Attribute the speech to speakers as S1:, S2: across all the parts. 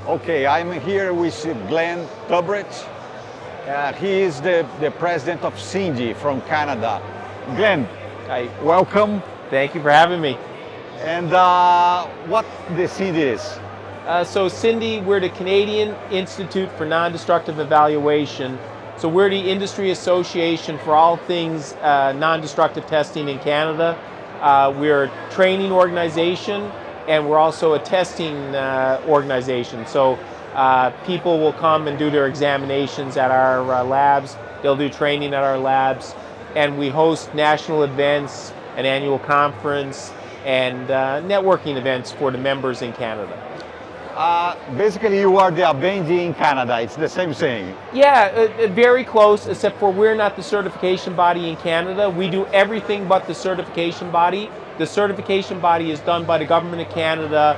S1: Okay, I'm here with Glenn Trubett. He is the president of CINDE from Canada. Glenn,
S2: Hi.
S1: welcome.
S2: Thank you for having me.
S1: And what the CINDE is?
S2: So CINDE, we're the Canadian Institute for Non-Destructive Evaluation. So we're the industry association for all things non-destructive testing in Canada. We're a training organization, and we're also a testing organization. So people will come and do their examinations at our labs. They'll do training at our labs, and we host national events, an annual conference, and networking events for the members in Canada.
S1: Basically, you are the Abendi in Canada. It's the same thing.
S2: Yeah, very close, except for we're not the certification body in Canada. We do everything but the certification body. The certification body is done by the Government of Canada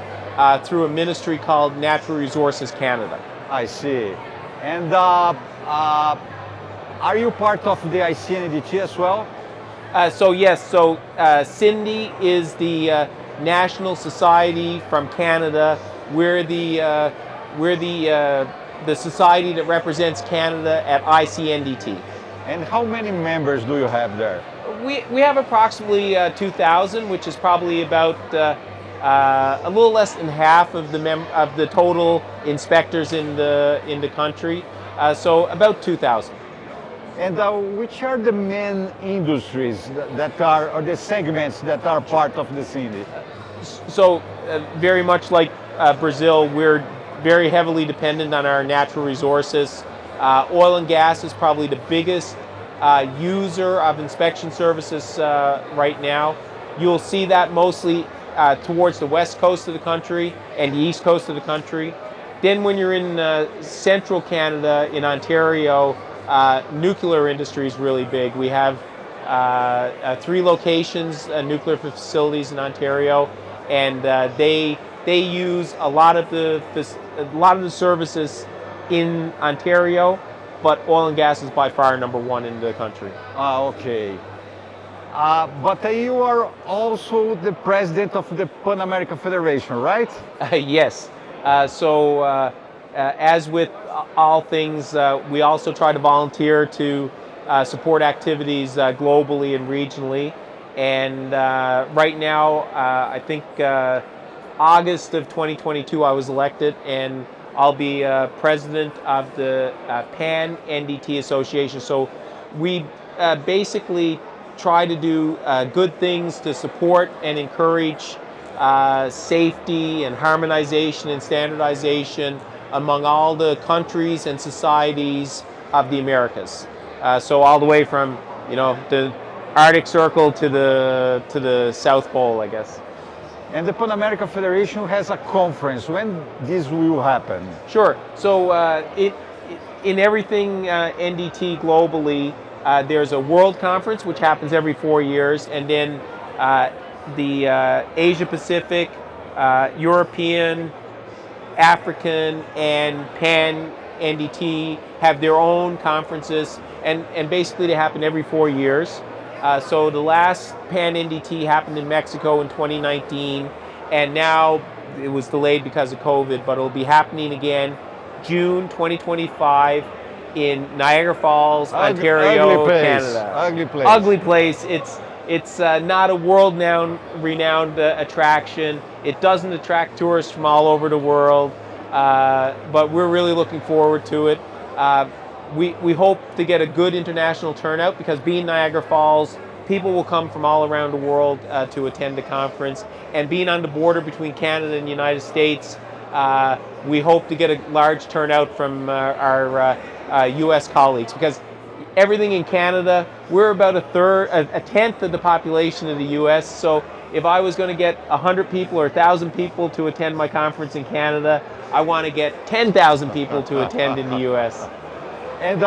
S2: through a ministry called Natural Resources Canada.
S1: I see. And are you part of the ICNDT as well?
S2: So yes, so CINDE is the National Society from Canada. We're the society that represents Canada at ICNDT.
S1: And how many members do you have there?
S2: We have approximately 2,000, which is probably about a little less than half of the total inspectors in the country. So about 2,000.
S1: And which are the main industries that are, or the segments that are part of the CINDE?
S2: So very much like Brazil, we're very heavily dependent on our natural resources. Oil and gas is probably the biggest user of inspection services right now. You'll see that mostly towards the west coast of the country and the east coast of the country. Then when you're in central Canada, in Ontario, nuclear industry is really big. We have 3 locations, nuclear facilities in Ontario, and they use a lot of the services in Ontario, but oil and gas is by far number 1 in the country.
S1: Okay. But you are also the president of the Pan American Federation, right?
S2: Yes. As with all things, we also try to volunteer to support activities globally and regionally. And right now, I think August of 2022, I was elected, and I'll be president of the Pan NDT Association. So we basically try to do good things to support and encourage safety and harmonization and standardization among all the countries and societies of the Americas. So all the way from, the Arctic Circle to the South Pole, I guess.
S1: And the Pan American Federation has a conference. When this will happen?
S2: Sure. So in everything NDT globally, there's a world conference which happens every 4 years, and then the Asia Pacific, European, African, and Pan NDT have their own conferences, and basically they happen every 4 years. So the last Pan NDT happened in Mexico in 2019, and now it was delayed because of COVID, but it'll be happening again June 2025 in Niagara Falls, Ontario, Canada.
S1: Ugly place.
S2: Ugly place. It's not a world-renowned attraction. It doesn't attract tourists from all over the world, but we're really looking forward to it. We hope to get a good international turnout, because being Niagara Falls, people will come from all around the world to attend the conference. And being on the border between Canada and the United States, we hope to get a large turnout from our U.S. colleagues, because everything in Canada, we're about a tenth of the population of the U.S. So if I was going to get 100 people or 1,000 people to attend my conference in Canada, I want to get 10,000 people to attend in the U.S.
S1: And